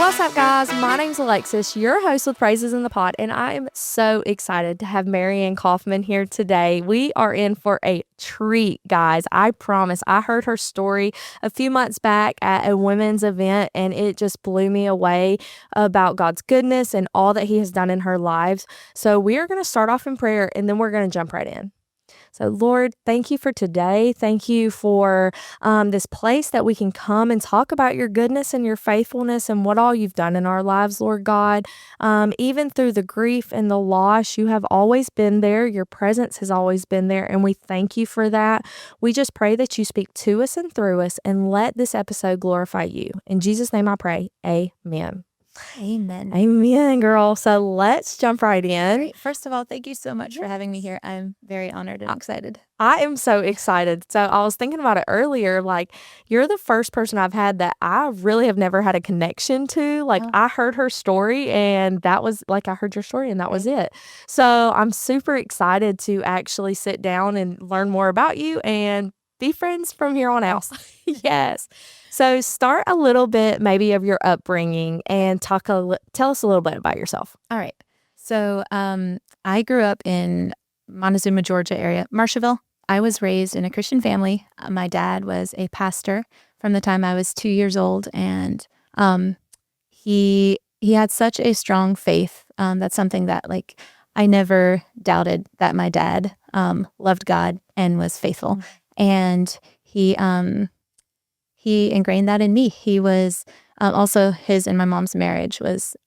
What's up, guys? My name's Alexis, your host with Praises in the Pod, and I am so excited to have Mary Ann Kauffman here today. We are in for a treat, guys. I promise. I heard her story a few months back at a women's event, and it just blew me away about God's goodness and all that He has done in her lives. So we are going to start off in prayer, and then we're going to jump right in. So, Lord, thank you for today. Thank you for this place that we can come and talk about your goodness and your faithfulness and what all you've done in our lives, Lord God. Even through the grief and the loss, you have always been there. Your presence has always been there, and we thank you for that. We just pray that you speak to us and through us, and let this episode glorify you. In Jesus' name I pray, amen. Amen. Amen, girl. So let's jump right in. Great. First of all, thank you so much for having me here. I'm very honored and excited. I am so excited. So I was thinking about it earlier, like you're the first person I've had that I really have never had a connection to. Like I heard her story and that was like, I heard your story and that was it. So I'm super excited to actually sit down and learn more about you and be friends from here on out. Yes. So start a little bit maybe of your upbringing and tell us a little bit about yourself. All right. So I grew up in Montezuma, Georgia area, Marshallville. I was raised in a Christian family. My dad was a pastor from the time I was 2 years old, and he had such a strong faith. That's something that like I never doubted that my dad loved God and was faithful, and he ingrained that in me. He was also his and my mom's marriage was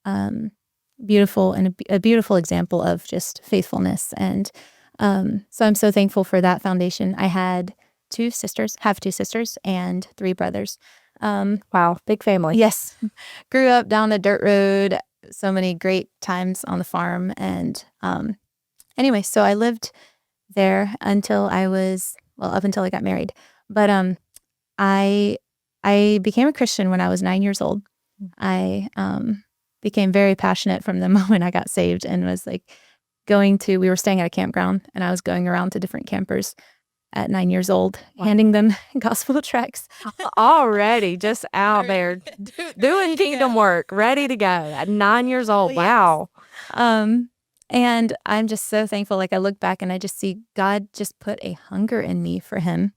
beautiful and a beautiful example of just faithfulness. And so I'm so thankful for that foundation. I had have two sisters and 3 brothers. Wow, big family. Yes. Grew up down the dirt road, so many great times on the farm. And anyway, so I lived there until up until I got married. But I became a Christian when I was 9 years old. I became very passionate from the moment I got saved and was like we were staying at a campground, and I was going around to different campers at 9 years old, handing them gospel tracts. Already just out there doing kingdom work, ready to go at 9 years old. Wow. And I'm just so thankful. Like I look back and I just see God just put a hunger in me for him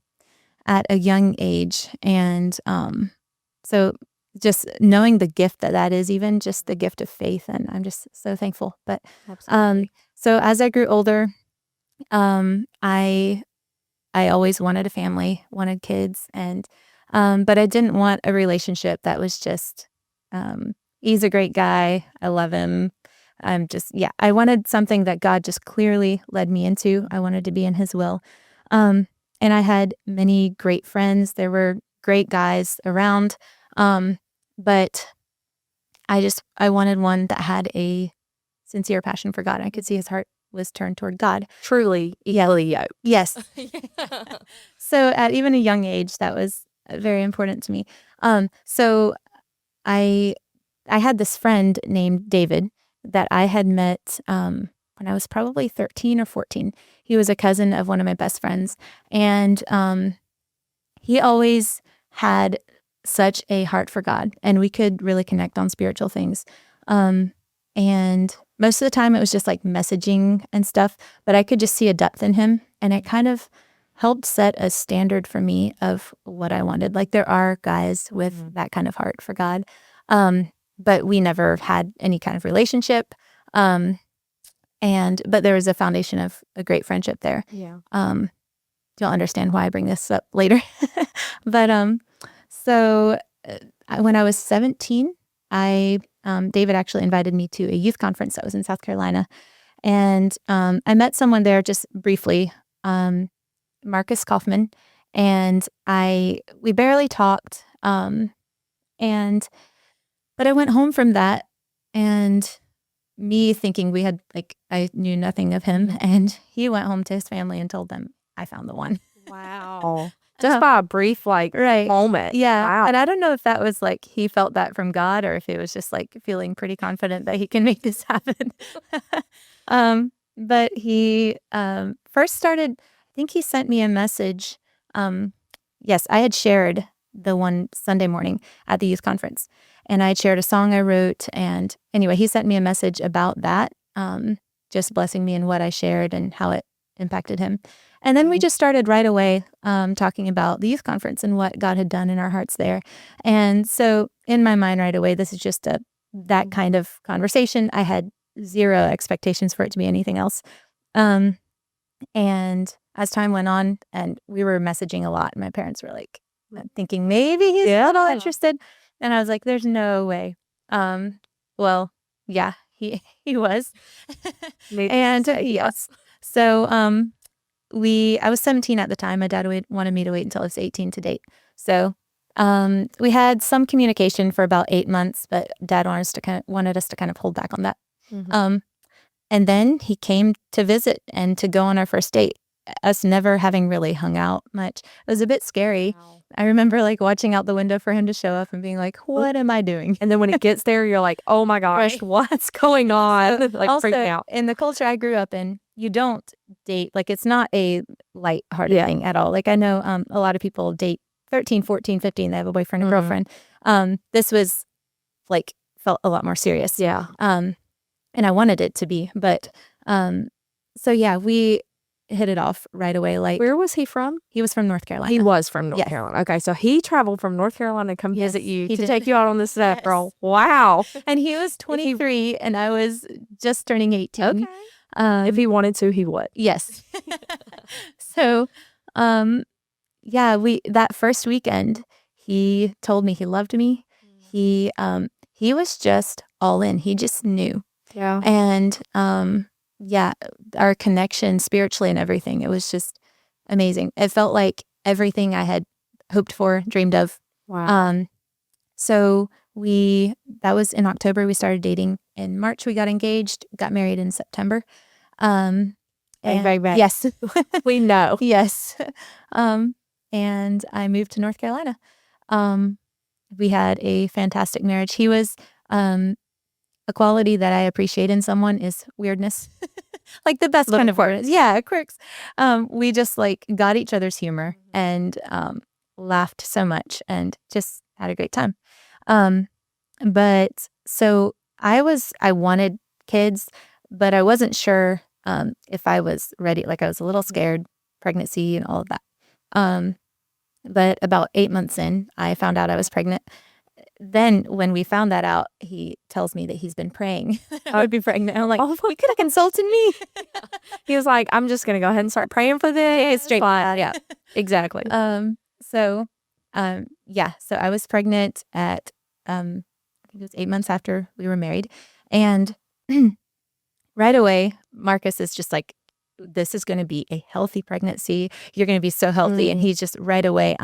at a young age. And so just knowing the gift that is, even just the gift of faith, and I'm just so thankful. But so as I grew older, I always wanted a family, wanted kids, and but I didn't want a relationship that was just he's a great guy, I love him. I wanted something that God just clearly led me into. I wanted to be in his will. And I had many great friends. There were great guys around. But I wanted one that had a sincere passion for God. I could see his heart was turned toward God. Truly equally yoked. Yes. So at even a young age, that was very important to me. So I had this friend named David that I had met when I was probably 13 or 14. He was a cousin of one of my best friends, and he always had such a heart for God, and we could really connect on spiritual things. And most of the time it was just like messaging and stuff, but I could just see a depth in him, and it kind of helped set a standard for me of what I wanted. Like there are guys with that kind of heart for God, but we never had any kind of relationship. But there was a foundation of a great friendship there. Yeah. You'll understand why I bring this up later. But so when I was 17, David actually invited me to a youth conference that was in South Carolina. And I met someone there just briefly, Marcus Kauffman, and we barely talked. But I went home from that, and me thinking I knew nothing of him, and he went home to his family and told them I found the one. Wow. Just by a brief moment. Yeah. Wow. And I don't know if that was like he felt that from God, or if it was just like feeling pretty confident that he can make this happen. But he first started, I think he sent me a message. Yes, I had shared the one Sunday morning at the youth conference. and I shared a song I wrote. And anyway, he sent me a message about that, just blessing me in what I shared and how it impacted him. And then we just started right away talking about the youth conference and what God had done in our hearts there. And so in my mind right away, this is just that kind of conversation. I had zero expectations for it to be anything else. And as time went on and we were messaging a lot, my parents were like thinking maybe he's a little interested. And I was like, there's no way. Well, yeah, he was. And yes. So I was 17 at the time. My dad wanted me to wait until I was 18 to date. So we had some communication for about 8 months, but Dad wanted us to kind of hold back on that. Mm-hmm. And then he came to visit and to go on our first date, us never having really hung out much. It was a bit scary. Wow. I remember like watching out the window for him to show up and being like, what am I doing? And then when it gets there, you're like, oh my gosh, right. What's going on? Like also, freaking out. In the culture I grew up in, you don't date, like it's not a lighthearted thing at all. Like I know a lot of people date 13, 14, 15, they have a boyfriend and girlfriend. This was like, felt a lot more serious. Yeah. And I wanted it to be, but so yeah, we hit it off right away. Like, where was he from? He was from North Carolina. He was from North Carolina. Okay, so he traveled from North Carolina to come visit you to take you out on this roll. Wow. And he was 23 and I was just turning 18. Okay. If he wanted to, he would. Yes. So, yeah, that first weekend, he told me he loved me. He was just all in. He just knew. Yeah. And yeah, our connection spiritually and everything, it was just amazing. It felt like everything I had hoped for, dreamed of. Wow. So that was in October. We started dating. In March, we got engaged, got married in September. Bang. Yes. We know. Yes. And I moved to North Carolina. We had a fantastic marriage. He was, a quality that I appreciate in someone is weirdness. Like the best kind of weirdness. Yeah, quirks. We just like got each other's humor and laughed so much and just had a great time. But so I wanted kids, but I wasn't sure if I was ready. Like I was a little scared, pregnancy and all of that. But about 8 months in, I found out I was pregnant. Then when we found that out, he tells me that he's been praying I would be pregnant. I'm like, oh, you could have consulted me. He was like, I'm just going to go ahead and start praying for this. Straight. Yeah, exactly. So I was pregnant at, I think it was 8 months after we were married. And right away, Marcus is just like, this is going to be a healthy pregnancy. You're going to be so healthy. And he's just right away,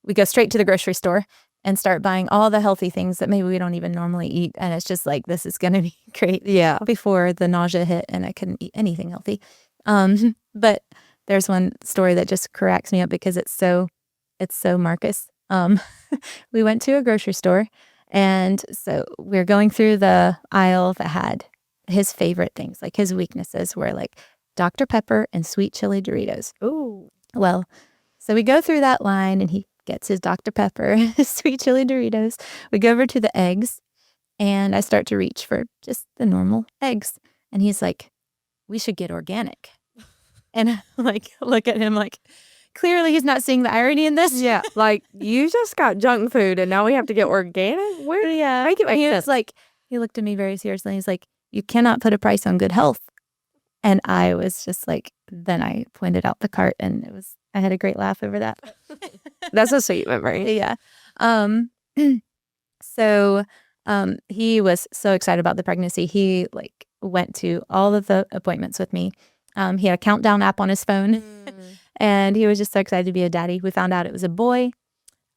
we go straight to the grocery store and start buying all the healthy things that maybe we don't even normally eat. And it's just like, this is going to be great. Yeah. Before the nausea hit and I couldn't eat anything healthy. But there's one story that just cracks me up because it's so Marcus. We went to a grocery store and so we're going through the aisle that had his favorite things, like his weaknesses were like Dr. Pepper and sweet chili Doritos. Ooh. Well, so we go through that line and he gets his Dr. Pepper, his sweet chili Doritos. We go over to the eggs and I start to reach for just the normal eggs. And he's like, we should get organic. And I like look at him like, clearly he's not seeing the irony in this. Yeah. Like, you just got junk food and now we have to get organic? Where? Yeah. Make it make sense. Like, he looked at me very seriously. He's like, you cannot put a price on good health. And I was just like, then I pointed out the cart and I had a great laugh over that. That's a sweet memory. Yeah. So he was so excited about the pregnancy. He like went to all of the appointments with me. He had a countdown app on his phone and he was just so excited to be a daddy. We found out it was a boy.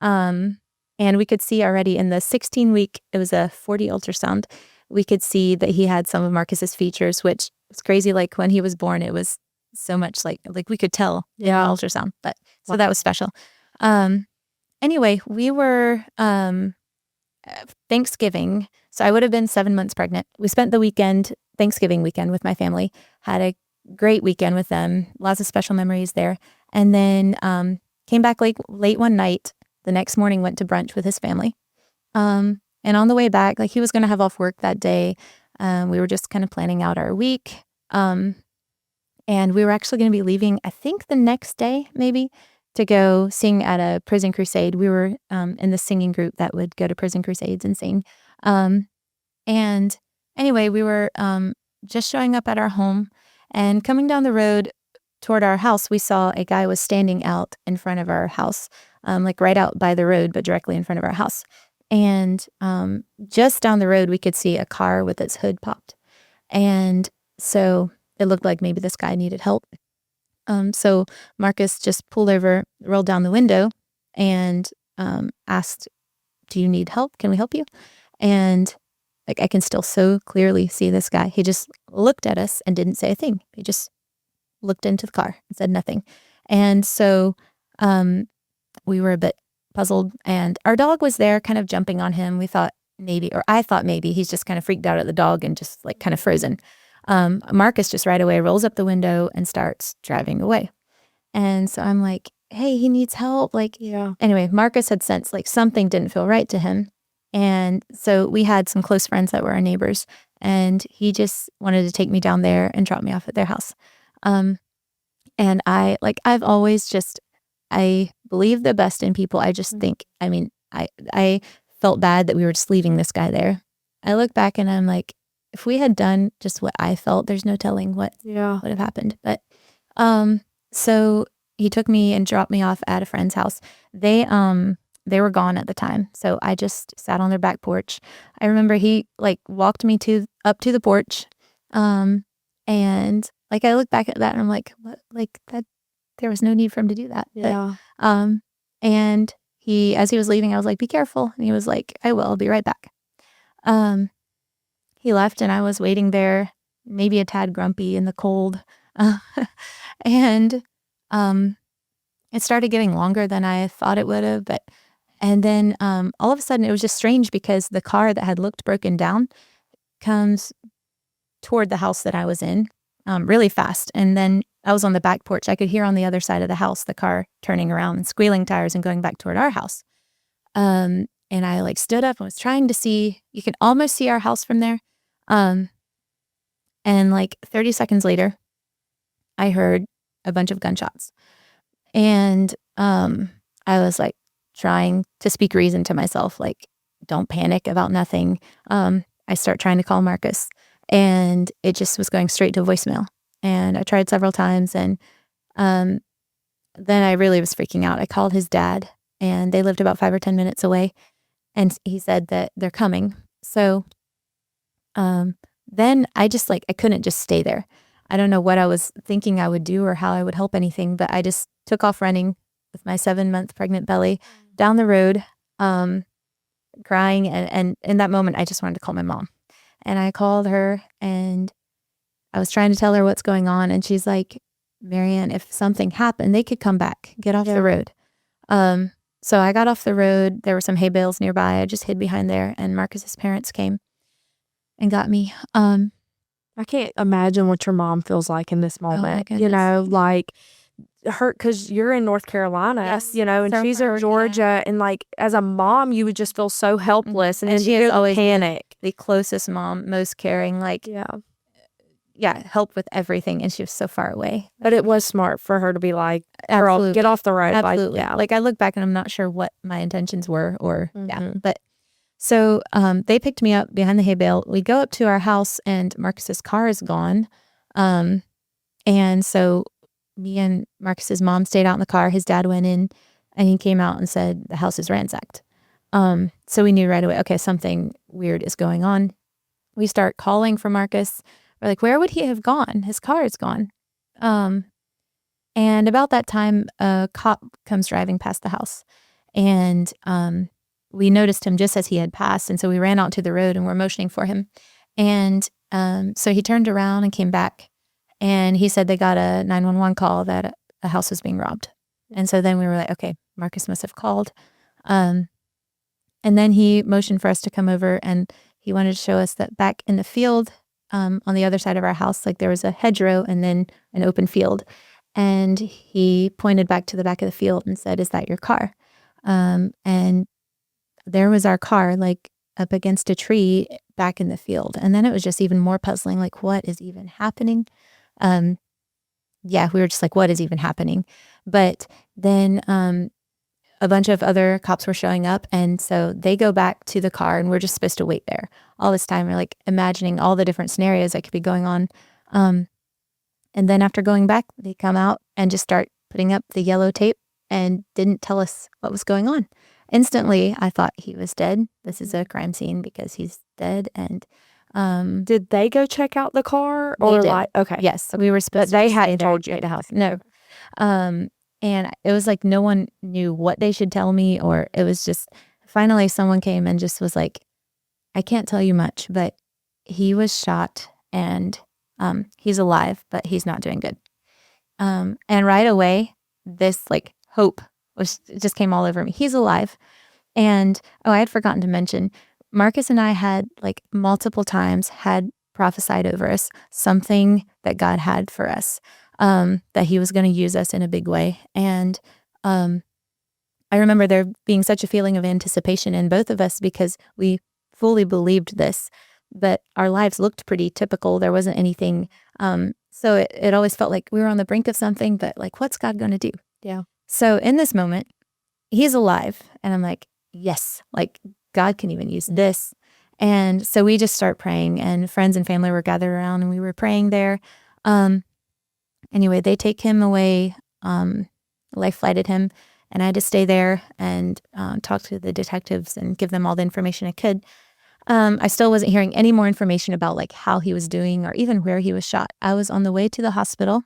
And we could see already in the 16-week, it was a 4D ultrasound. We could see that he had some of Marcus's features, which was crazy. Like when he was born, it was so much like we could tell in the ultrasound, but so that was special. Anyway, we were, Thanksgiving. So I would have been 7 months pregnant. We spent the Thanksgiving weekend with my family, had a great weekend with them, lots of special memories there. And then, came back late one night. The next morning went to brunch with his family. And on the way back, like he was going to have off work that day. We were just kind of planning out our week. And we were actually going to be leaving, I think the next day, maybe, to go sing at a prison crusade. We were in the singing group that would go to prison crusades and sing. And anyway, we were just showing up at our home, and coming down the road toward our house, we saw a guy was standing out in front of our house, like right out by the road, but directly in front of our house. And just down the road, we could see a car with its hood popped. And so it looked like maybe this guy needed help. So Marcus just pulled over, rolled down the window, and asked, "Do you need help? Can we help you?" And like I can still so clearly see this guy. He just looked at us and didn't say a thing. He just looked into the car and said nothing. And so we were a bit puzzled, and our dog was there kind of jumping on him. We thought maybe, or I thought maybe he's just kind of freaked out at the dog and just like kind of frozen. Marcus just right away rolls up the window and starts driving away. And so I'm like, hey, he needs help. Like, Yeah. Anyway, Marcus had sensed like something didn't feel right to him. And so we had some close friends that were our neighbors, and he just wanted to take me down there and drop me off at their house. And I've always just, I believe the best in people. I just think, I felt bad that we were just leaving this guy there. I look back and I'm like, if we had done just what I felt, there's no telling what would have happened. But so he took me and dropped me off at a friend's house. They were gone at the time, so I just sat on their back porch. I remember he like walked me up to the porch, and like I look back at that and I'm like, what? Like that, there was no need for him to do that. Yeah. But, and he, as he was leaving, I was like, be careful, and he was like, I will. I'll be right back. He left, and I was waiting there, maybe a tad grumpy in the cold, and it started getting longer than I thought it would have, and then all of a sudden it was just strange because the car that had looked broken down comes toward the house that I was in really fast. And then I was on the back porch. I could hear on the other side of the house the car turning around and squealing tires and going back toward our house. And I like stood up and was trying to see, you can almost see our house from there. And like 30 seconds later, I heard a bunch of gunshots. And I was like trying to speak reason to myself, like, don't panic about nothing. I start trying to call Marcus, and it just was going straight to voicemail. And I tried several times, and then I really was freaking out. I called his dad, and they lived about 5 or 10 minutes away, and he said that they're coming. So then I just like, I couldn't just stay there. I don't know what I was thinking I would do or how I would help anything, but I just took off running with my 7-month pregnant belly down the road, crying. And in that moment, I just wanted to call my mom. And I called her, and I was trying to tell her what's going on. And she's like, Mary Ann, if something happened, they could come back, get off the road. So I got off the road. There were some hay bales nearby. I just hid behind there, and Marcus's parents came and got me. I can't imagine what your mom feels like in this moment. goodness. Like her, because you're in North Carolina, Yes. and So she's for her, in Georgia, and like as a mom, you would just feel so helpless, and she is always panic. the closest mom, most caring, like, help with everything. And she was so far away. But it was smart for her to be like, girl, Absolutely. get off the road. Absolutely. Like, Like I look back and I'm not sure what my intentions were or, Mhm. But so they picked me up behind the hay bale. We go up to our house, and Marcus's car is gone. And so me and Marcus's mom stayed out in the car. His dad went in, and he came out and said, the house is ransacked. So we knew right away, okay, something weird is going on. We start calling for Marcus. We're like, where would he have gone? His car is gone. And about that time, a cop comes driving past the house, and we noticed him just as he had passed. And so we ran out to the road and were motioning for him. And so he turned around and came back, and he said they got a 911 call that a house was being robbed. And so then we were like, okay, Marcus must have called. And then he motioned for us to come over, and he wanted to show us that back in the field, on the other side of our house, like there was a hedgerow and then an open field. And he pointed back to the back of the field and said, is that your car? And there was our car, like up against a tree back in the field. And then it was just even more puzzling, like, what is even happening? Yeah, we were just like, what is even happening? But then a bunch of other cops were showing up. And so they go back to the car and we're just supposed to wait there. All this time, we're like imagining all the different scenarios that could be going on. And then after going back, they come out and just start putting up the yellow tape and didn't tell us what was going on. Instantly, I thought he was dead. This is a crime scene because he's dead. And Did they go check out the car? They Or did. like, okay. yes, we were supposed But they to stay hadn't there told at you the house. No. And it was like no one knew what they should tell me, or it was just finally someone came and just was like, I can't tell you much, but he was shot and he's alive, but he's not doing good. And right away, this like hope it just came all over me. He's alive. And I had forgotten to mention, Marcus and I had like multiple times had prophesied over us something that God had for us, that he was going to use us in a big way. And I remember there being such a feeling of anticipation in both of us because we fully believed this, but our lives looked pretty typical. There wasn't anything. So it always felt like we were on the brink of something, but like, what's God going to do? Yeah. So in this moment, he's alive. And I'm like, yes, like God can even use this. And so we just start praying, and friends and family were gathered around and we were praying there. Anyway, they take him away, life flighted him, and I had to stay there and talk to the detectives and give them all the information I could. I still wasn't hearing any more information about like how he was doing or even where he was shot. I was on the way to the hospital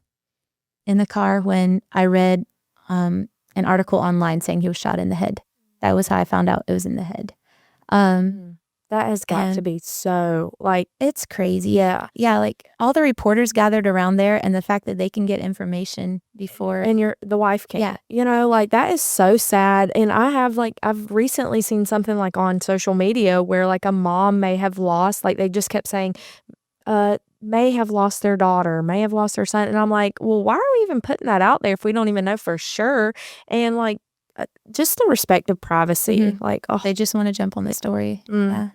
in the car when I read an article online saying he was shot in the head. That was how I found out it was in the head. That has got to be so, like, It's crazy. yeah. Yeah, like all the reporters gathered around there, and the fact that they can get information before. And the wife can't. Yeah. You know, like, that is so sad. And I've recently seen something like on social media where like a mom may have lost, like they just kept saying, may have lost their daughter, may have lost their son. And I'm like, well, why are we even putting that out there if we don't even know for sure? And like, just the respect of privacy. Mhm. Like, oh, They just want to jump on the story. Mm. Yeah.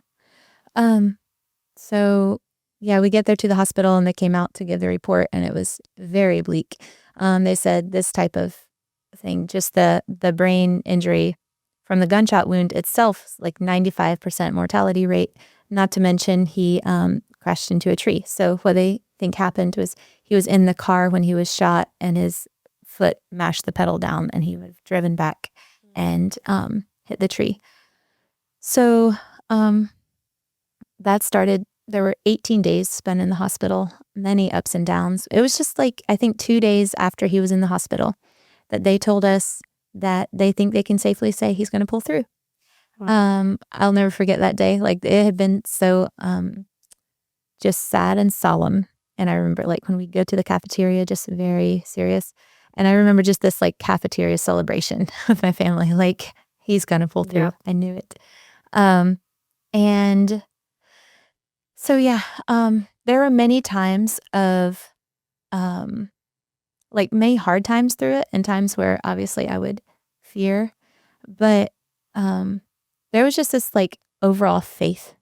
So yeah, we get there to the hospital and they came out to give the report, and it was very bleak. They said this type of thing, just the brain injury from the gunshot wound itself, like 95% mortality rate. Not to mention he crashed into a tree. So what they think happened was he was in the car when he was shot, and his foot mashed the pedal down, and he would have driven back and hit the tree. So that started, there were 18 days spent in the hospital, many ups and downs. It was just like, I think 2 days after he was in the hospital that they told us that they think they can safely say he's going to pull through. Wow. I'll never forget that day. Like it had been so just sad and solemn. And I remember like when we go to the cafeteria, just very serious. And I remember just this like cafeteria celebration with my family, like he's going to pull through. Yeah. I knew it. And so, yeah, there are many times of, like many hard times through it, and times where obviously I would fear, but there was just this like overall faith.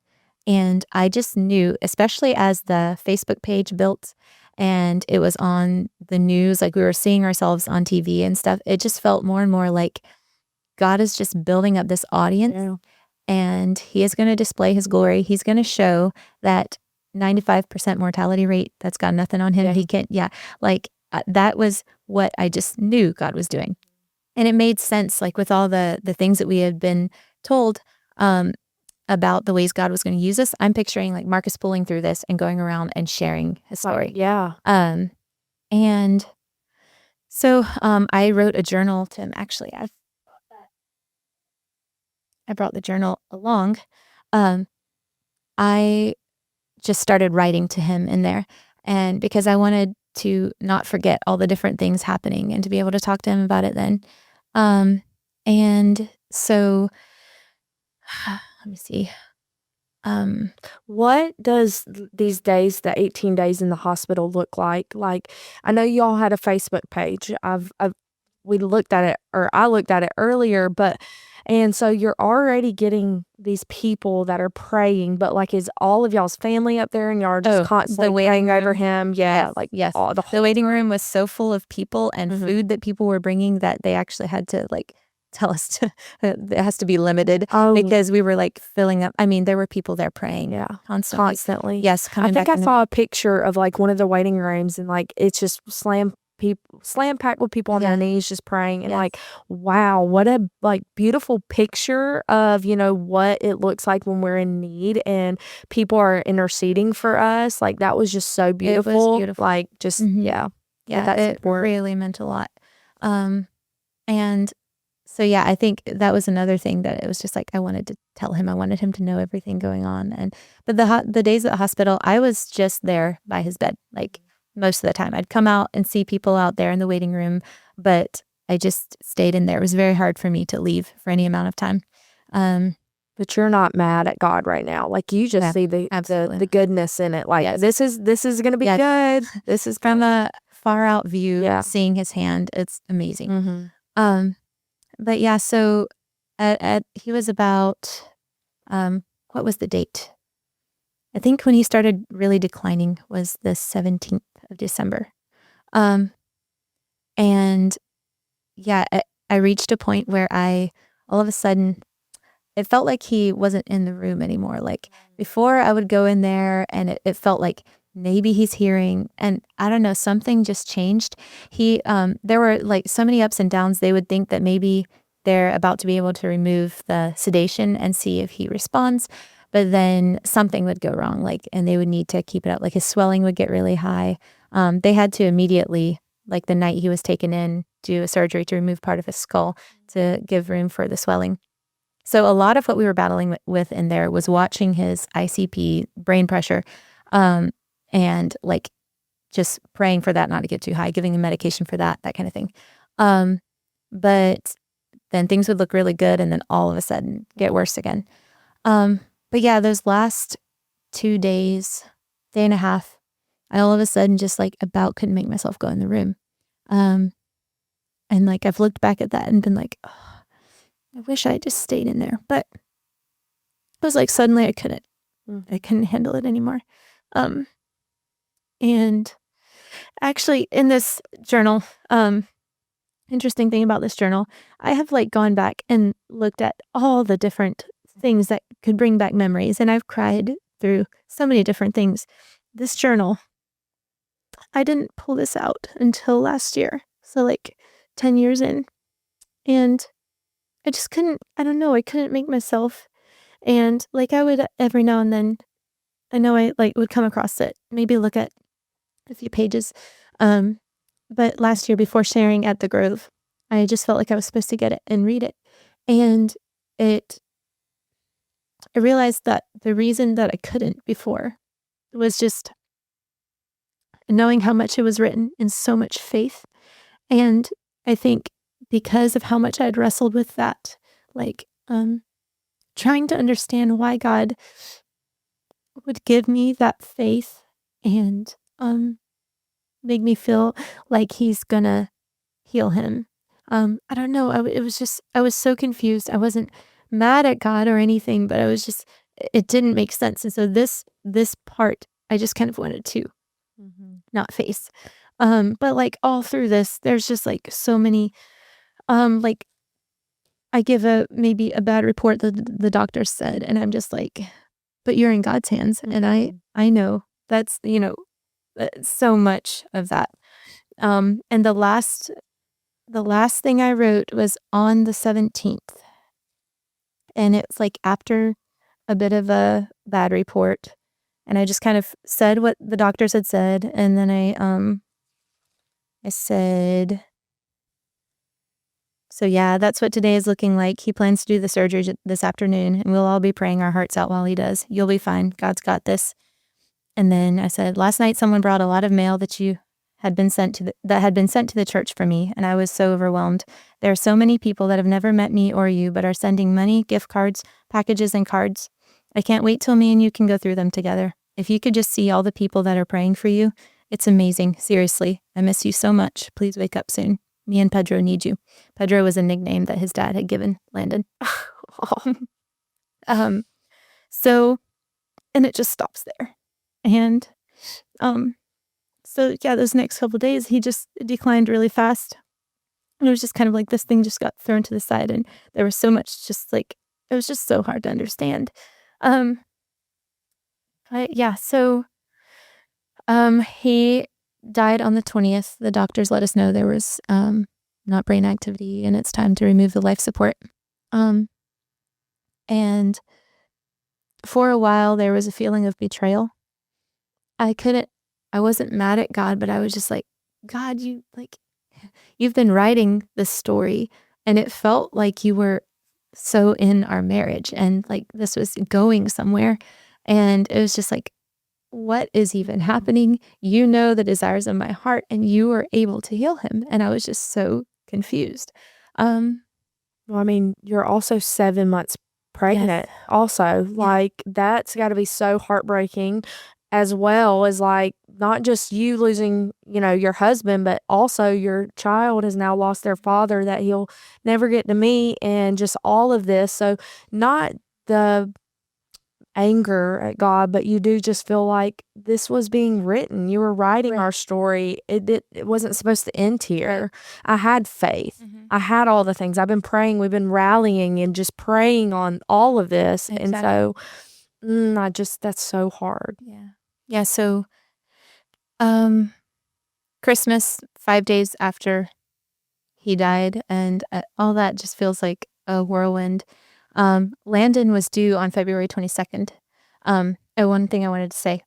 And I just knew, especially as the Facebook page built and it was on the news, like we were seeing ourselves on TV and stuff, it just felt more and more like God is just building up this audience. Yeah. And he is going to display his glory. He's going to show that 95% mortality rate, that's got nothing on him. Yeah. He can't, like that was what I just knew God was doing. And it made sense, like with all the things that we had been told about the ways God was going to use us. I'm picturing like Marcus pulling through this and going around and sharing his story. Yeah. And so I wrote a journal to him. Actually, I brought the journal along. I just started writing to him in there, and because I wanted to not forget all the different things happening and to be able to talk to him about it then. And so let me see. What does these days, the 18 days in the hospital, look like? Like, I know y'all had a Facebook page. I've we looked at it, or I looked at it earlier, and so you're already getting these people that are praying, but, like, is all of y'all's family up there and y'all are just constantly praying over him? Yeah, Yes, like, yes. all the The whole waiting time. room was so full of people and Mhm. food that people were bringing that they actually had to, like, tell us to it has to be limited Oh, because we were, like, filling up. I mean, there were people there praying yeah, constantly. constantly. Yes, I coming think back I in. saw a picture of, like, one of the waiting rooms, and, like, it's just slam packed with people on their Yeah. knees just praying, and, Yes. like, wow, what a, like, beautiful picture of, what it looks like when we're in need and people are interceding for us. Like, that was just so It was beautiful. beautiful. Like, just Mhm. yeah, get Yeah, that it support. really meant a lot. Um, and so, yeah, I think that was another thing that it was just like I wanted to tell him. I wanted him to know everything going on. But the days at the hospital, I was just there by his bed, like most of the time. I'd come out and see people out there in the waiting room, but I just stayed in there. It was very hard for me to leave for any amount of time. Um, But you're not mad at God right now. Like, you just yeah, see the absolutely the not. goodness in it. Like, Yes. this is gonna be Yes. good. This is From good. a far out view, Yeah. seeing his hand, it's amazing. Mhm. Um, but yeah, so at he was about, what was the date? I think when he started really declining was the 17th of December. Um, and yeah, I reached a point where all of a sudden, it felt like he wasn't in the room anymore. Like before, I would go in there and it felt like maybe he's hearing, and I don't know, something just changed. There were like so many ups and downs. They would think that maybe they're about to be able to remove the sedation and see if he responds, but then something would go wrong, like, and they would need to keep it up. Like his swelling would get really high. They had to immediately, like the night he was taken in, do a surgery to remove part of his skull to give room for the swelling. So a lot of what we were battling with in there was watching his ICP, brain pressure, um, and like just praying for that not to get too high, giving him medication for that kind of thing. Um, but then things would look really good and then all of a sudden get worse again. But yeah, those last 2 days, day and a half, I all of a sudden just like about couldn't make myself go in the room. Um, and like I've looked back at that and been like, oh, I wish I had just stayed in there. But it was like suddenly I couldn't. I couldn't handle it anymore. Um, and actually in this journal, interesting thing about this journal, I have like gone back and looked at all the different things that could bring back memories, and I've cried through so many different things. This journal, I didn't pull this out until last year. So like 10 years in, and I just couldn't, I don't know, I couldn't make myself. And like I would every now and then, I know I like would come across it, maybe look at a few pages. Um, but last year before sharing at the Grove, I just felt like I was supposed to get it and read it. And it I realized that the reason that I couldn't before was just knowing how much it was written in so much faith. And I think because of how much I'd wrestled with that, like trying to understand why God would give me that faith and make me feel like he's gonna heal him. I don't know. It was just, I was so confused. I wasn't mad at God or anything, but I was just, it didn't make sense. And so this part, I just kind of wanted to not face. But like all through this, there's just like so many, like I give maybe a bad report that the doctor said, and I'm just like, but you're in God's hands. And I know that's, so much of that. And the last thing I wrote was on the 17th, and it's like after a bit of a bad report, and I just kind of said what the doctors had said, and then I said, so yeah, that's what today is looking like. He plans to do the surgery this afternoon, and we'll all be praying our hearts out while he does. You'll be fine. God's got this. And then I said, last night someone brought a lot of mail that had been sent to the church for me, and I was so overwhelmed. There are so many people that have never met me or you, but are sending money, gift cards, packages, and cards. I can't wait till me and you can go through them together. If you could just see all the people that are praying for you, it's amazing. Seriously, I miss you so much. Please wake up soon. Me and Pedro need you. Pedro was a nickname that his dad had given Landon. So, and it just stops there. And so yeah, those next couple of days, he just declined really fast. And it was just kind of like this thing just got thrown to the side, and there was so much just like, it was just so hard to understand. So he died on the 20th. The doctors let us know there was not brain activity, and it's time to remove the life support. And for a while, there was a feeling of betrayal. I wasn't mad at God, but I was just like, God, you've been writing this story, and it felt like you were so in our marriage, and like this was going somewhere. And it was just like, what is even happening? You know the desires of my heart, and you were able to heal him. And I was just so confused. Well, I mean, you're also 7 months pregnant also. Like, that's got to be so heartbreaking, as well as, like, not just you losing, your husband, but also your child has now lost their father that he'll never get to meet, and just all of this. So, not the anger at God, but you do just feel like this was being written. You were writing our story. It wasn't supposed to end here. I had faith. I had all the things. I've been praying. We've been rallying and just praying on all of this. And so that's so hard. Yeah. So, Christmas, 5 days after he died, and all that just feels like a whirlwind. Landon was due on February 22nd. And one thing I wanted to say.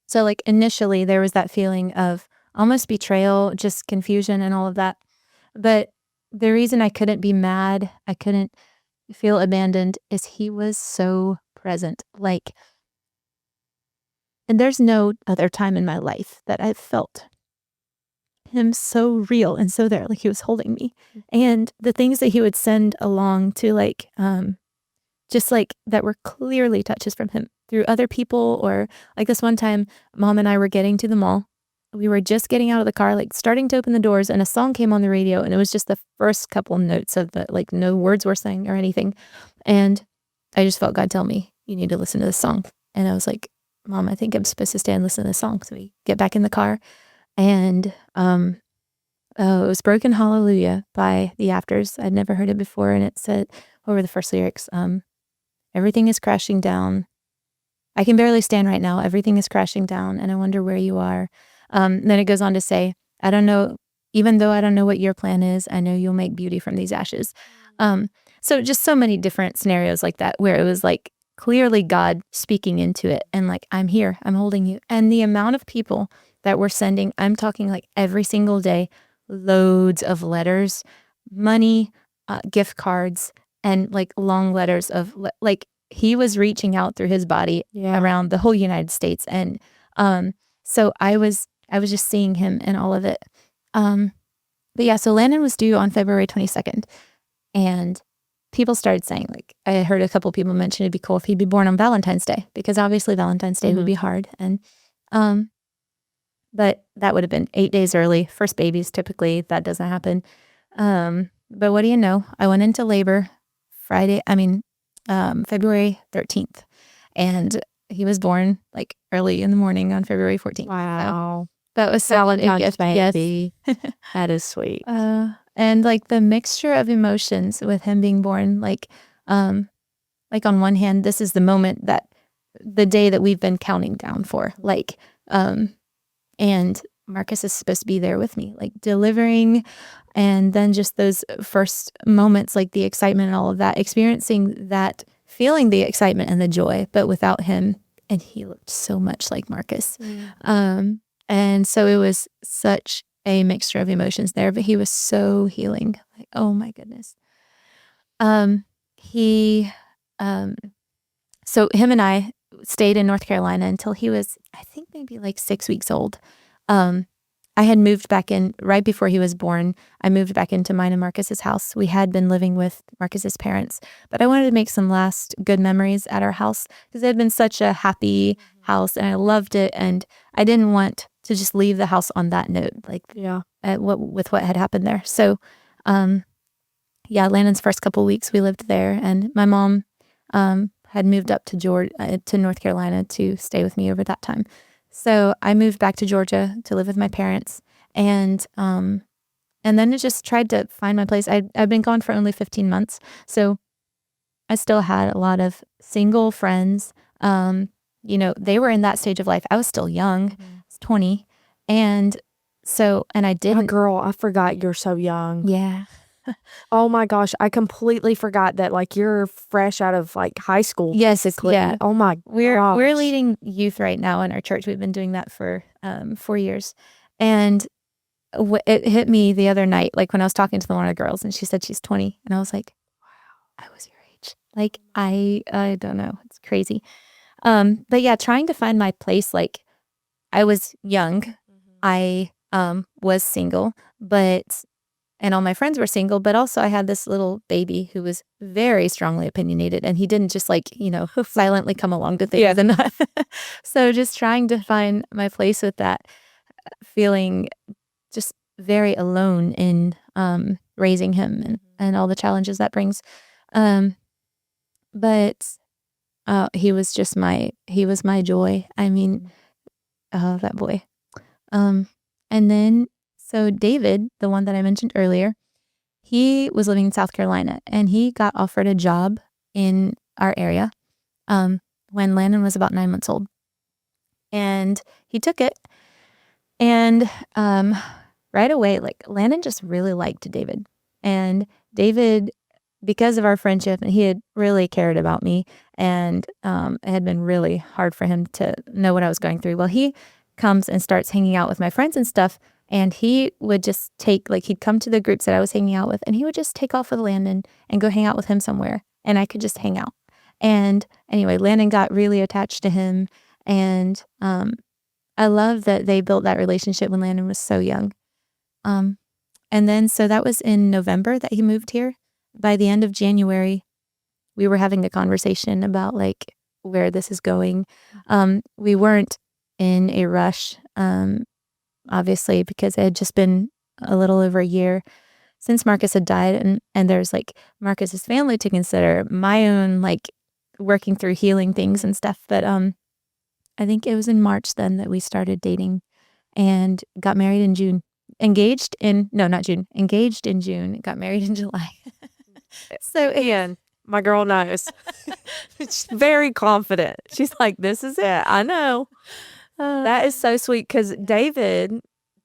So, like, initially there was that feeling of almost betrayal, just confusion and all of that. But the reason I couldn't be mad, I couldn't feel abandoned, is he was so present. Like, and there's no other time in my life that I've felt him so real and so there, like he was holding me. And the things that he would send along to, like, just like that were clearly touches from him through other people, or like this one time, Mom and I were getting to the mall. We were just getting out of the car, like starting to open the doors, and a song came on the radio, and it was just the first couple notes of it, like no words were sang or anything. And I just felt God tell me, you need to listen to this song. And I was like, Mom, I think I'm supposed to stay and listen to this song. So we get back in the car, and it was Broken Hallelujah by the Afters. I'd never heard it before, and it said, what were the first lyrics? Everything is crashing down. I can barely stand right now. Everything is crashing down, and I wonder where you are. Then it goes on to say, I don't know, even though I don't know what your plan is, I know you'll make beauty from these ashes. So just so many different scenarios like that, where it was like clearly God speaking into it, and like, I'm here, I'm holding you. And the amount of people that were sending, I'm talking like every single day, loads of letters, money, gift cards, and like long letters of like, he was reaching out through his body around the whole United States. And so I was just seeing him in all of it. But yeah, so Landon was due on February 22nd. And people started saying, like, I heard a couple people mention it'd be cool if he'd be born on Valentine's Day, because obviously Valentine's Day would be hard. And but that would have been 8 days early. First babies, typically that doesn't happen. But what do you know? I went into labor February 13th, and he was born like early in the morning on February 14th. Wow. So that was Valentine's baby. Yes. That is sweet. And like the mixture of emotions with him being born, like on one hand, this is the moment that the day that we've been counting down for, like, and Marcus is supposed to be there with me, like delivering. And then just those first moments, like the excitement and all of that, experiencing that, feeling the excitement and the joy, but without him. And he looked so much like Marcus. And so it was such a mixture of emotions there, but he was so healing. Like, oh my goodness. So him and I stayed in North Carolina until he was, I think, maybe like 6 weeks old. I had moved back in right before he was born. I moved back into mine and Marcus's house. We had been living with Marcus's parents, but I wanted to make some last good memories at our house, because it had been such a happy house and I loved it. And I didn't want to just leave the house on that note. Like, with what had happened there. So, yeah, Landon's first couple weeks we lived there, and my mom had moved up to North Carolina to stay with me over that time. So I moved back to Georgia to live with my parents, and then I just tried to find my place. I'd been gone for only 15 months, so I still had a lot of single friends. They were in that stage of life. I was still young. I was 20, and I Oh, didn't. girl, I forgot you're so young. Yeah. Oh my gosh, I completely forgot that like you're fresh out of like high school. Yes, basically. yeah. Oh my We're gosh. leading youth right now in our church. We've been doing that for 4 years, and it hit me the other night, like when I was talking to one of the girls, and she said she's 20, and I was like, "Wow, I was your age." Like I don't know, it's crazy. But yeah, trying to find my place. Like I was young, I was single, and all my friends were single, but also I had this little baby who was very strongly opinionated, and he didn't just silently come along to things. Yeah. And so just trying to find my place with that, feeling just very alone in raising him and all the challenges that brings. But he was my joy. I mean, that boy. And then, so David, the one that I mentioned earlier, he was living in South Carolina, and he got offered a job in our area when Landon was about 9 months old. And he took it. And right away, like Landon just really liked David. And David, because of our friendship, and he had really cared about me, and it had been really hard for him to know what I was going through. Well, he comes and starts hanging out with my friends and stuff. And he would just he'd come to the groups that I was hanging out with, and he would just take off with Landon and go hang out with him somewhere. And I could just hang out. And anyway, Landon got really attached to him. And I love that they built that relationship when Landon was so young. And then, so that was in November that he moved here. By the end of January, we were having a conversation about like where this is going. We weren't in a rush. Obviously, because it had just been a little over a year since Marcus had died, and there's like Marcus's family to consider, my own like working through healing things and stuff. But I think it was in March then that we started dating and got married in June. Engaged in June, got married in July. So Ian, my girl knows. She's very confident. She's like, this is it. I know. That is so sweet, because David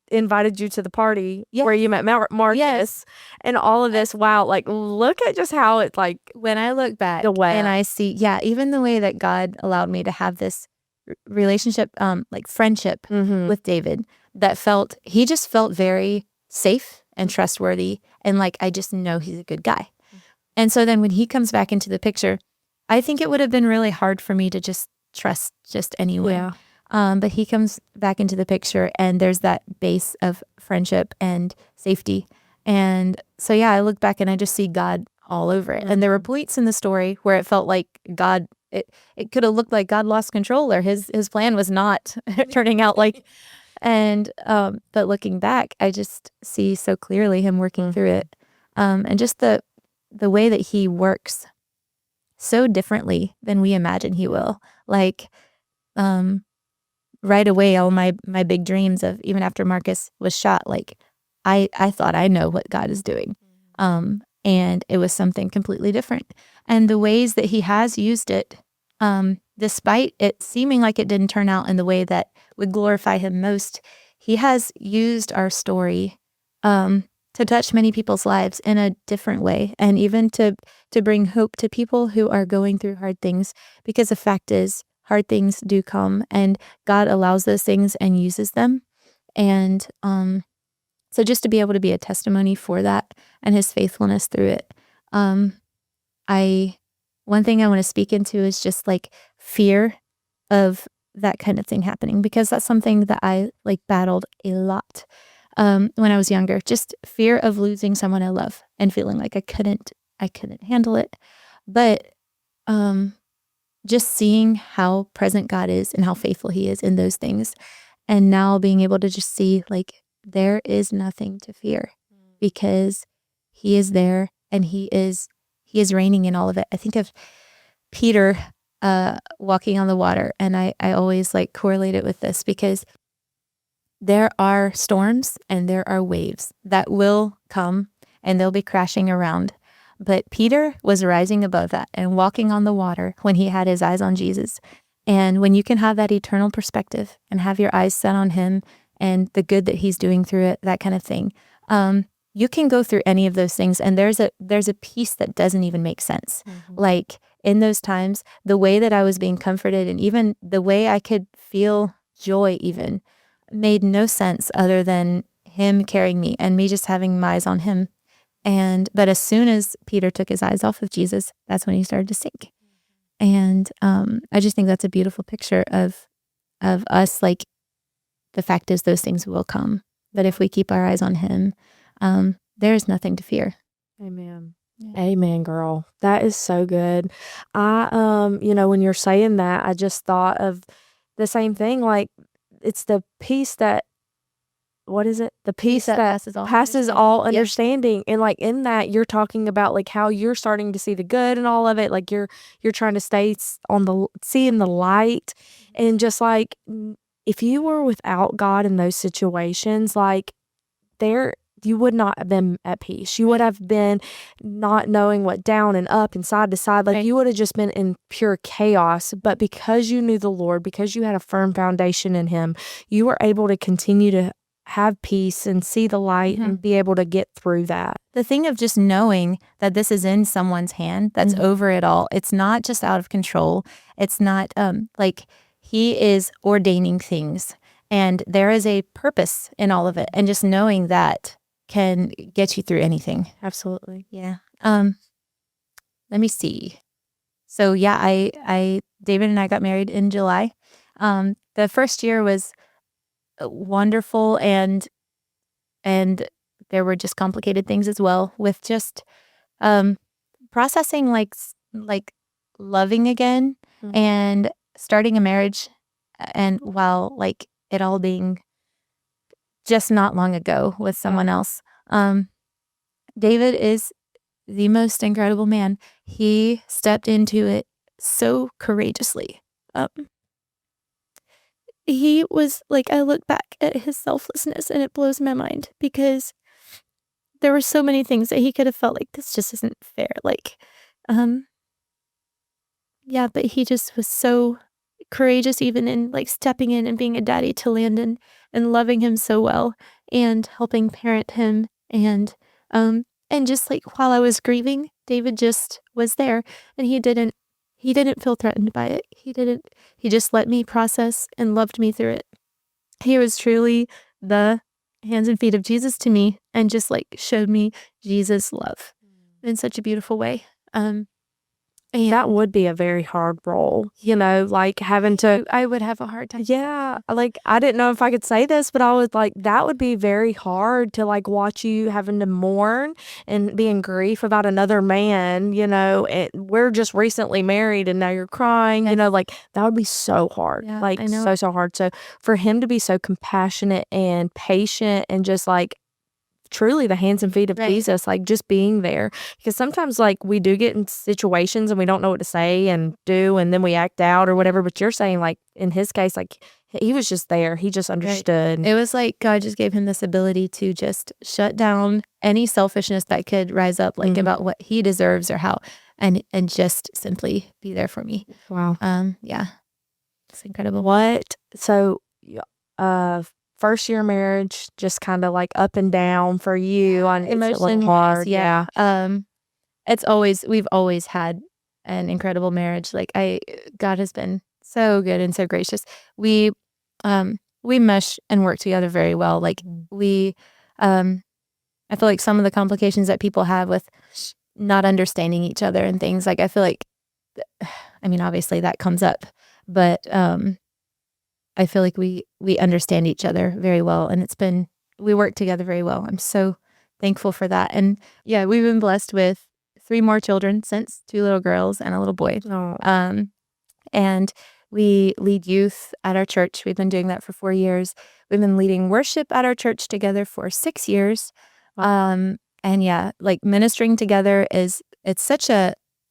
invited you to the party where you met Marcus and all of this. Wow. Like, look at just how it like, when I look back and I see, even the way that God allowed me to have this relationship, like friendship with David, he just felt very safe and trustworthy. And like, I just know he's a good guy. And so then when he comes back into the picture, I think it would have been really hard for me to just trust just anyone. Yeah. But he comes back into the picture, and there's that base of friendship and safety. And so, I look back and I just see God all over it. And there were points in the story where it felt like God, it could have looked like God lost control, or his plan was not turning out like, but looking back, I just see so clearly him working through it. And just the way that he works so differently than we imagine he will. Like, right away, all my big dreams of even after Marcus was shot, like I thought I know what God is doing. And it was something completely different. And the ways that he has used it, despite it seeming like it didn't turn out in the way that would glorify him most, he has used our story to touch many people's lives in a different way, and even to bring hope to people who are going through hard things, because the fact is, hard things do come, and God allows those things and uses them. And so just to be able to be a testimony for that and his faithfulness through it. One thing I want to speak into is just like fear of that kind of thing happening, because that's something that I like battled a lot when I was younger. Just fear of losing someone I love and feeling like I couldn't handle it. But just seeing how present God is and how faithful he is in those things. And now being able to just see like there is nothing to fear because he is there and he is reigning in all of it. I think of Peter walking on the water, and I always like correlate it with this because there are storms and there are waves that will come and they'll be crashing around. But Peter was rising above that and walking on the water when he had his eyes on Jesus. And when you can have that eternal perspective and have your eyes set on him and the good that he's doing through it, that kind of thing, you can go through any of those things. And there's a peace that doesn't even make sense. Like in those times, the way that I was being comforted and even the way I could feel joy even made no sense other than him carrying me and me just having my eyes on him. But as soon as Peter took his eyes off of Jesus, that's when he started to sink. And I just think that's a beautiful picture of us. Like the fact is, those things will come, but if we keep our eyes on him, there is nothing to fear. Amen. Yeah. Amen, girl. That is so good. When you're saying that, I just thought of the same thing. Like it's the peace that. What is it? The peace that passes all understanding. And like in that, you're talking about like how you're starting to see the good and all of it. Like you're trying to stay seeing the light, and just like if you were without God in those situations, like you would not have been at peace. You would have been not knowing what down and up and side to side. Like you would have just been in pure chaos. But because you knew the Lord, because you had a firm foundation in him, you were able to continue to have peace and see the light and be able to get through that. The thing of just knowing that this is in someone's hand, that's over it all. It's not just out of control. It's not like he is ordaining things and there is a purpose in all of it. And just knowing that can get you through anything. Absolutely. Yeah. Let me see. So yeah, David and I got married in July. The first year was wonderful, and there were just complicated things as well with just processing like loving again and starting a marriage, and while like it all being just not long ago with someone else. David is the most incredible man. He stepped into it so courageously. He was like, I look back at his selflessness and it blows my mind because there were so many things that he could have felt like this just isn't fair. Like, but he just was so courageous even in like stepping in and being a daddy to Landon and loving him so well and helping parent him and just like while I was grieving, David just was there and he didn't feel threatened by it. He just let me process and loved me through it. He was truly the hands and feet of Jesus to me and just like showed me Jesus' love in such a beautiful way. And that would be a very hard role, like having to. I would have a hard time. Yeah. Like, I didn't know if I could say this, but I was like, that would be very hard to like watch you having to mourn and be in grief about another man, and we're just recently married and now you're crying, like that would be so hard. Yeah, like I know. so hard. So for him to be so compassionate and patient and just like truly the hands and feet of Jesus, like just being there. Because sometimes like we do get in situations and we don't know what to say and do, and then we act out or whatever. But you're saying like in his case, like he was just there. He just understood. It was like God just gave him this ability to just shut down any selfishness that could rise up, like about what he deserves or how, and just simply be there for me. Wow. Yeah. It's incredible. So, first year marriage, just kind of like up and down for you on emotionally hard. Yeah. We've always had an incredible marriage. Like God has been so good and so gracious. We mesh and work together very well. Like I feel like some of the complications that people have with not understanding each other and things, like I feel like, I mean, obviously that comes up, but I feel like we understand each other very well, and we work together very well. I'm so thankful for that. And yeah, we've been blessed with 3 more children since, 2 little girls and a little boy. Oh. And We lead youth at our church. We've been doing that for 4 years. We've been leading worship at our church together for 6 years. And yeah, like ministering together it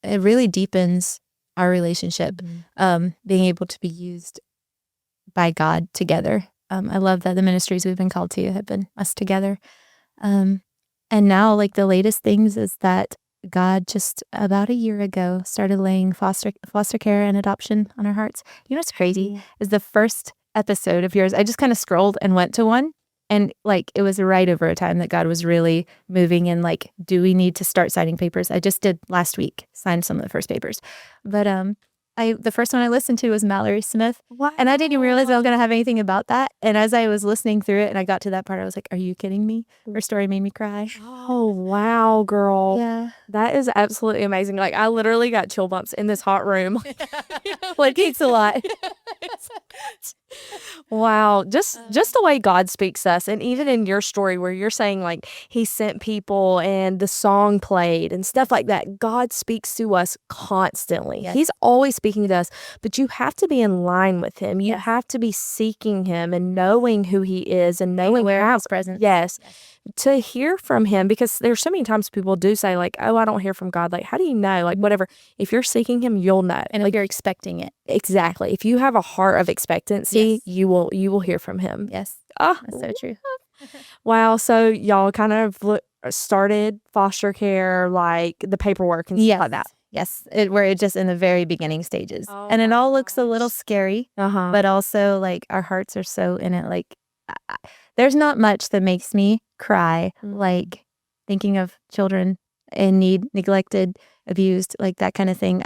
really deepens our relationship. Being able to be used by God together. I love that the ministries we've been called to have been us together. And now, like, the latest things is that God just about a year ago started laying foster care and adoption on our hearts. You know what's crazy is the first episode of yours, I just kind of scrolled and went to one, and like it was right over a time that God was really moving in, like, do we need to start signing papers? I just did last week, signed some of the first papers. But the first one I listened to was Mallory Smith. Wow. And I didn't realize I was going to have anything about that. And as I was listening through it and I got to that part, I was like, are you kidding me? Her story made me cry. Oh, wow, girl. Yeah. That is absolutely amazing. Like, I literally got chill bumps in this hot room. Like, it takes a lot. Wow. Just the way God speaks to us. And even in your story where you're saying, like, he sent people and the song played and stuff like that, God speaks to us constantly. Yes. He's always speaking to us, but you have to be in line with him. You Yes. have to be seeking him and knowing who he is and knowing Aware of how. his presence. Yes. To hear from him, because there's so many times people do say, like, oh, I don't hear from God. Like, how do you know? Like, whatever. If you're seeking him, you'll know. And like, you're expecting it. exactly. If you have a heart of expectancy, Yes. you will hear from him. Yes. Oh, That's so true. wow. So y'all kind of started foster care, like the paperwork and stuff like that. Yes. We're just in the very beginning stages. Oh and it my all looks a gosh. little scary, Uh-huh. but also, like, our hearts are so in it. Like, there's not much that makes me cry, like thinking of children in need, neglected, abused, like that kind of thing.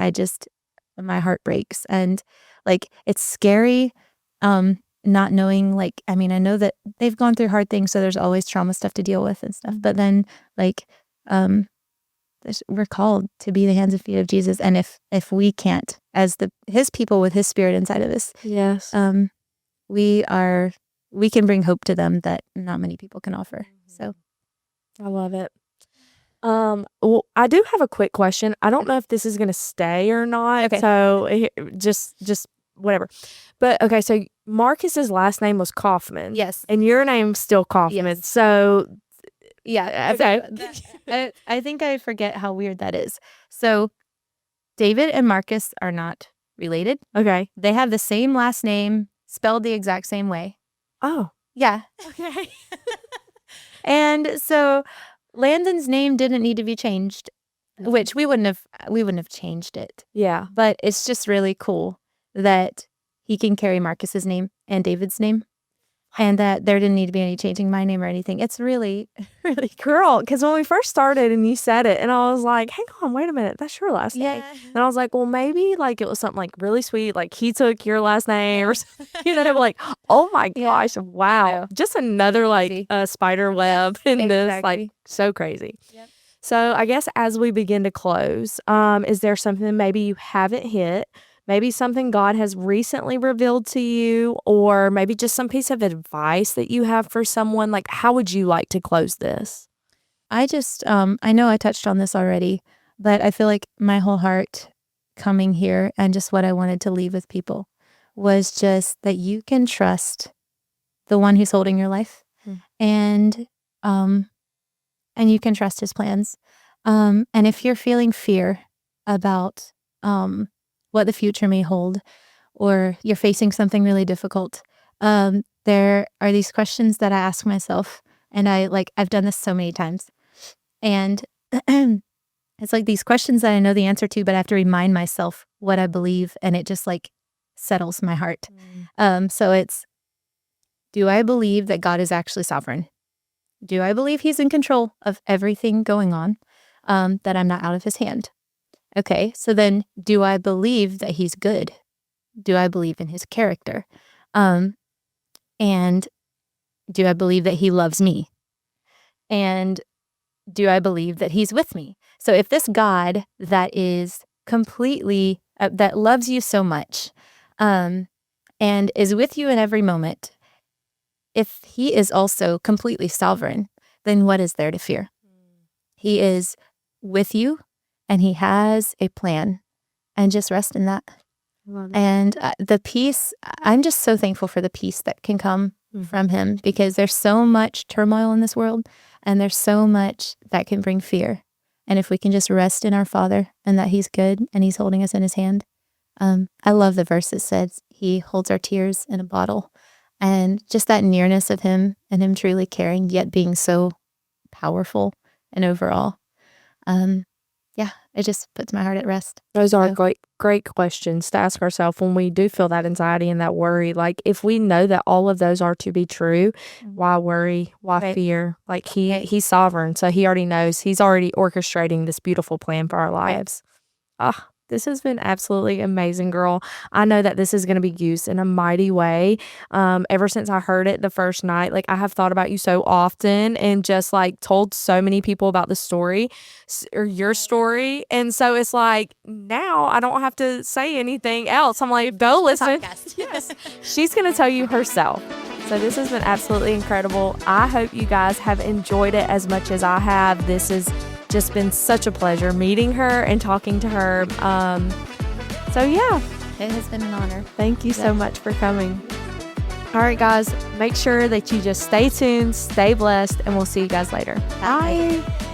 My heart breaks. And like, it's scary, not knowing, like, I mean, I know that they've gone through hard things, so there's always trauma stuff to deal with and stuff. But then, like, we're called to be the hands and feet of Jesus. And if we can't, as his people with his spirit inside of us, Yes. we can bring hope to them that not many people can offer. So I love it. Well, I do have a quick question. I don't know if this is going to stay or not. Okay. So just whatever. But okay, so Marcus's last name was Kauffman. Yes. And your name's still Kauffman. Yes. So yeah. okay. I think I forget how weird that is. So David and Marcus are not related. Okay. They have the same last name, spelled the exact same way. Oh. Yeah. Okay. And so Landon's name didn't need to be changed, which we wouldn't have changed it. Yeah. But it's just really cool that he can carry Marcus's name and David's name, and that there didn't need to be any changing my name or anything. It's really, really Girl, because when we first started and you said it, and I was like, hang on, wait a minute, that's your last name. And I was like, well, maybe like it was something like really sweet, like he took your last name or something. You know, like, oh my gosh, wow. Just another like spider web in this, like, so crazy. Yep. So I guess as we begin to close, is there something maybe you haven't hit? Maybe something God has recently revealed to you, or maybe just some piece of advice that you have for someone. Like, how would you like to close this? I just, I know I touched on this already, but I feel like my whole heart coming here and just what I wanted to leave with people was just that you can trust the one who's holding your life, and you can trust his plans. And if you're feeling fear about, what the future may hold, or you're facing something really difficult, there are these questions that I ask myself, and I've done this so many times, and it's like these questions that I know the answer to, but I have to remind myself what I believe, and it just like settles my heart. So it's, do I believe that God is actually sovereign? Do I believe he's in control of everything going on, that I'm not out of his hand? Okay, so then do I believe that he's good? Do I believe in his character? And do I believe that he loves me? And do I believe that he's with me? So if this God that is completely, that loves you so much, and is with you in every moment, if he is also completely sovereign, then what is there to fear? He is with you, and he has a plan, and just rest in that. Love it. And the peace, I'm just so thankful for the peace that can come from him, because there's so much turmoil in this world, and there's so much that can bring fear. And if we can just rest in our Father and that he's good and he's holding us in his hand. I love the verse that says he holds our tears in a bottle, and just that nearness of him and him truly caring, yet being so powerful and overall. Yeah, it just puts my heart at rest. Those are So- great questions to ask ourselves when we do feel that anxiety and that worry. Like, if we know that all of those are to be true, why worry? Why Right. fear? Like, Right. he's sovereign, so he already knows. He's already orchestrating this beautiful plan for our lives. Ah, this has been absolutely amazing, girl. I know that this is going to be used in a mighty way. Ever since I heard it the first night, like, I have thought about you so often and just like told so many people about the story or your story. And so it's like, now I don't have to say anything else. I'm like, go listen. Yes. She's going to tell you herself. So this has been absolutely incredible. I hope you guys have enjoyed it as much as I have. This has just been such a pleasure meeting her and talking to her. So yeah, It has been an honor. thank you so much for coming. All right, guys, make sure that you just stay tuned, stay blessed, and we'll see you guys later. Bye. Bye.